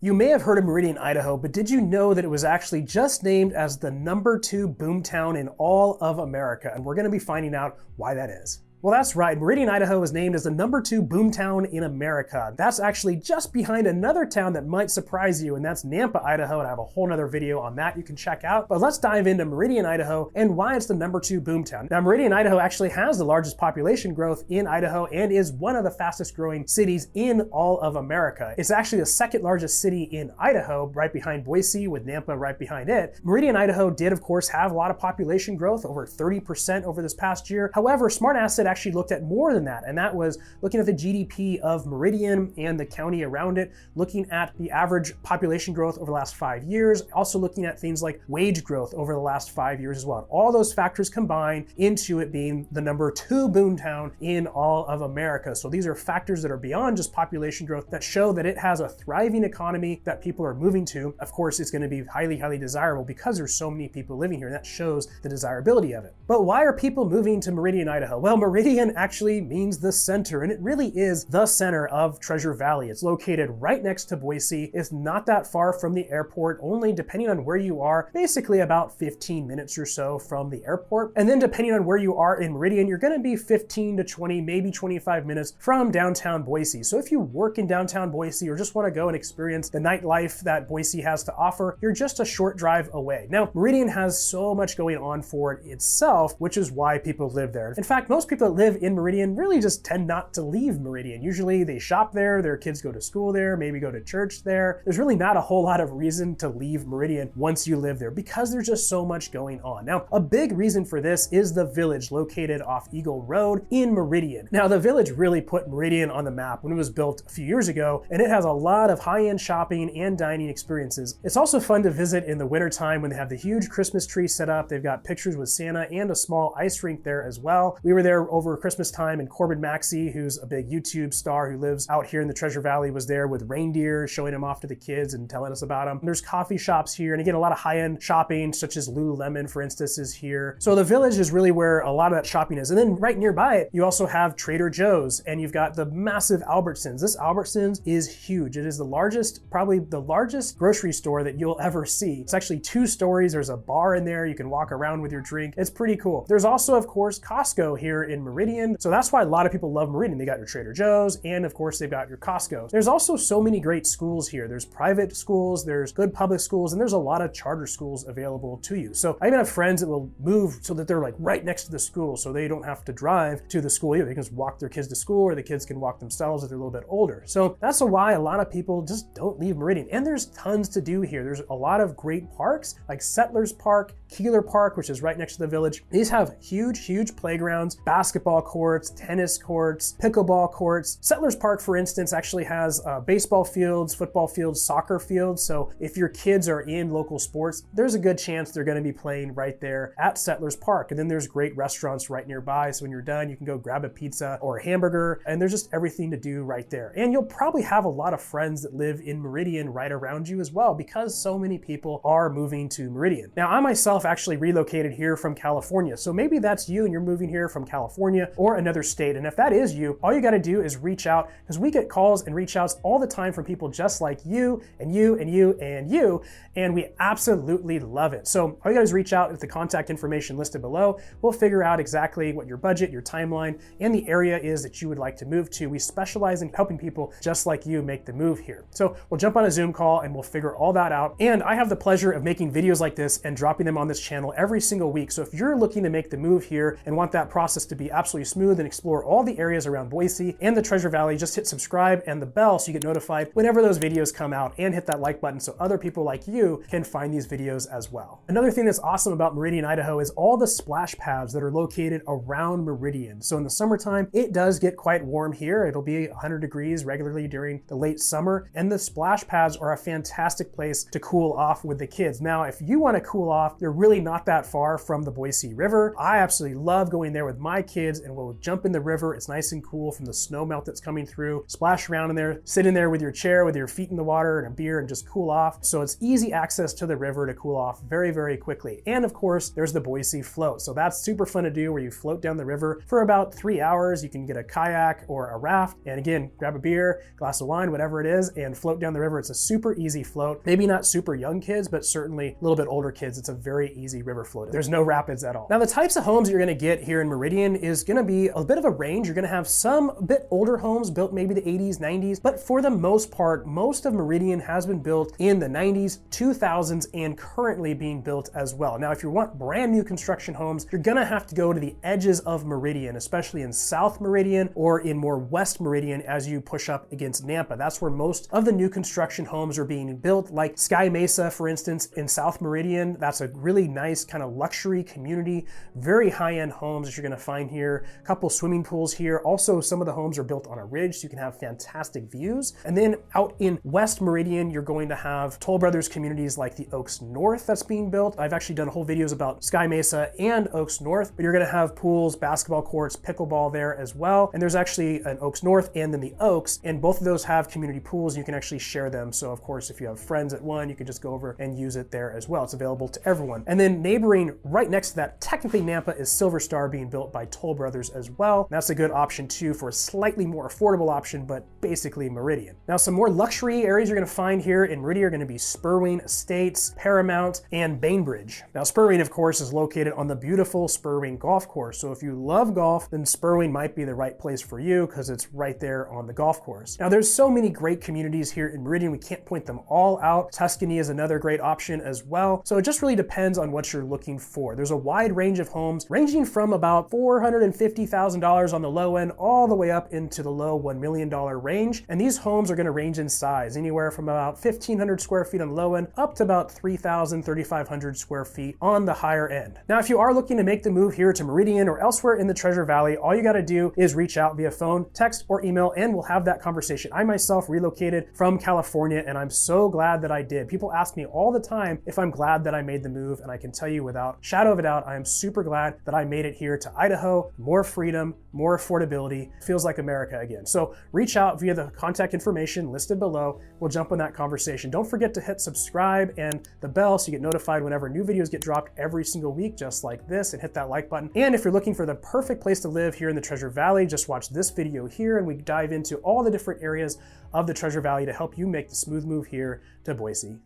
You may have heard of Meridian, Idaho, but did you know that it was actually just named as the #2 boomtown in all of America? And we're going to be finding out why that is. Well, that's right. Meridian, Idaho is named as the #2 boomtown in America. That's actually just behind another town that might surprise you, and that's Nampa, Idaho, and I have a whole nother video on that you can check out. But let's dive into Meridian, Idaho, and why it's the #2 boomtown. Now, Meridian, Idaho actually has the largest population growth in Idaho and is one of the fastest growing cities in all of America. It's actually the second largest city in Idaho, right behind Boise, with Nampa right behind it. Meridian, Idaho did, of course, have a lot of population growth, over 30% over this past year. However, Smart Asset actually looked at more than that, and that was looking at the GDP of Meridian and the county around it, looking at the average population growth over the last 5 years, also looking at things like wage growth over the last 5 years as well. All those factors combined into it being the #2 boomtown in all of America. So these are factors that are beyond just population growth that show that it has a thriving economy that people are moving to. Of course, it's going to be highly, highly desirable because there's so many people living here, and that shows the desirability of it. But why are people moving to Meridian, Idaho? Well, Meridian actually means the center, and it really is the center of Treasure Valley. It's located right next to Boise. It's not that far from the airport, only depending on where you are, basically about 15 minutes or so from the airport. And then depending on where you are in Meridian, you're gonna be 15 to 20, maybe 25 minutes from downtown Boise. So if you work in downtown Boise or just wanna go and experience the nightlife that Boise has to offer, you're just a short drive away. Now, Meridian has so much going on for it itself, which is why people live there. In fact, most people that live in Meridian really just tend not to leave Meridian. Usually they shop there, their kids go to school there, maybe go to church there. There's really not a whole lot of reason to leave Meridian once you live there because there's just so much going on. Now, a big reason for this is the village located off Eagle Road in Meridian. Now, the village really put Meridian on the map when it was built a few years ago, and it has a lot of high-end shopping and dining experiences. It's also fun to visit in the wintertime when they have the huge Christmas tree set up. They've got pictures with Santa and a small ice rink there as well. We were there over Christmas time, and Corbin Maxey, who's a big YouTube star who lives out here in the Treasure Valley, was there with reindeer, showing them off to the kids and telling us about them. There's coffee shops here, and again, a lot of high-end shopping, such as Lululemon, for instance, is here. So the village is really where a lot of that shopping is. And then right nearby it, you also have Trader Joe's, and you've got the massive Albertsons. This Albertsons is huge. It is the largest, probably the largest grocery store that you'll ever see. It's actually 2 stories. There's a bar in there. You can walk around with your drink. It's pretty cool. There's also, of course, Costco here in Meridian. So that's why a lot of people love Meridian. They got your Trader Joe's, and of course they've got your Costco. There's also so many great schools here. There's private schools, there's good public schools, and there's a lot of charter schools available to you. So I even have friends that will move so that they're like right next to the school, so they don't have to drive to the school either. They can just walk their kids to school, or the kids can walk themselves if they're a little bit older. So that's why a lot of people just don't leave Meridian. And there's tons to do here. There's a lot of great parks like Settlers Park, Keeler Park, which is right next to the village. These have huge, huge playgrounds, basketball courts, tennis courts, pickleball courts. Settlers Park, for instance, actually has baseball fields, football fields, soccer fields. So if your kids are in local sports, there's a good chance they're gonna be playing right there at Settlers Park. And then there's great restaurants right nearby. So when you're done, you can go grab a pizza or a hamburger, and there's just everything to do right there. And you'll probably have a lot of friends that live in Meridian right around you as well, because so many people are moving to Meridian. Now, I myself actually relocated here from California. So maybe that's you and you're moving here from California or another state. And if that is you, all you got to do is reach out, because we get calls and reach outs all the time from people just like you and you and you and you, and we absolutely love it. So all you got to do is reach out with the contact information listed below. We'll figure out exactly what your budget, your timeline, and the area is that you would like to move to. We specialize in helping people just like you make the move here. So we'll jump on a Zoom call and we'll figure all that out. And I have the pleasure of making videos like this and dropping them on this channel every single week. So if you're looking to make the move here and want that process to be absolutely smooth and explore all the areas around Boise and the Treasure Valley, just hit subscribe and the bell so you get notified whenever those videos come out, and hit that like button so other people like you can find these videos as well. Another thing that's awesome about Meridian, Idaho is all the splash pads that are located around Meridian. So in the summertime, it does get quite warm here. It'll be 100 degrees regularly during the late summer, and the splash pads are a fantastic place to cool off with the kids. Now, if you want to cool off, they're really not that far from the Boise River. I absolutely love going there with my kids kids and we'll jump in the river. It's nice and cool from the snow melt that's coming through. Splash around in there, sit in there with your chair with your feet in the water and a beer and just cool off. So it's easy access to the river to cool off very, very quickly. And of course, there's the Boise float. So that's super fun to do, where you float down the river for about 3 hours. You can get a kayak or a raft, and again, grab a beer, glass of wine, whatever it is, and float down the river. It's a super easy float. Maybe not super young kids, but certainly a little bit older kids. It's a very easy river float. There's no rapids at all. Now, the types of homes you're gonna get here in Meridian is gonna be a bit of a range. You're gonna have some a bit older homes built maybe the 80s, 90s, but for the most part, most of Meridian has been built in the 90s, 2000s, and currently being built as well. Now, if you want brand new construction homes, you're gonna have to go to the edges of Meridian, especially in South Meridian or in more West Meridian as you push up against Nampa. That's where most of the new construction homes are being built, like Sky Mesa, for instance, in South Meridian. That's a really nice kind of luxury community, very high-end homes that you're gonna find here. A couple swimming pools here. Also, some of the homes are built on a ridge, so you can have fantastic views. And then out in West Meridian, you're going to have Toll Brothers communities like the Oaks North that's being built. I've actually done whole videos about Sky Mesa and Oaks North, but you're gonna have pools, basketball courts, pickleball there as well. And there's actually an Oaks North and then the Oaks, and both of those have community pools. You can actually share them. So of course, if you have friends at one, you can just go over and use it there as well. It's available to everyone. And then neighboring right next to that, technically Nampa, is Silver Star, being built by Toll Brothers as well. And that's a good option too for a slightly more affordable option, but basically Meridian. Now, some more luxury areas you're gonna find here in Meridian are gonna be Spurwing Estates, Paramount, and Bainbridge. Now, Spurwing, of course, is located on the beautiful Spurwing Golf Course. So if you love golf, then Spurwing might be the right place for you because it's right there on the golf course. Now, there's so many great communities here in Meridian. We can't point them all out. Tuscany is another great option as well. So it just really depends on what you're looking for. There's a wide range of homes ranging from about $450,000 on the low end all the way up into the low $1 million range. And these homes are going to range in size anywhere from about 1,500 square feet on the low end up to about 3,000, 3,500 square feet on the higher end. Now, if you are looking to make the move here to Meridian or elsewhere in the Treasure Valley, all you got to do is reach out via phone, text, or email, and we'll have that conversation. I myself relocated from California, and I'm so glad that I did. People ask me all the time if I'm glad that I made the move, and I can tell you without shadow of a doubt, I am super glad that I made it here to Idaho. More freedom, more affordability, feels like America again. So reach out via the contact information listed below. We'll jump on that conversation. Don't forget to hit subscribe and the bell so you get notified whenever new videos get dropped every single week, just like this, and hit that like button. And if you're looking for the perfect place to live here in the Treasure Valley, just watch this video here and we dive into all the different areas of the Treasure Valley to help you make the smooth move here to Boise.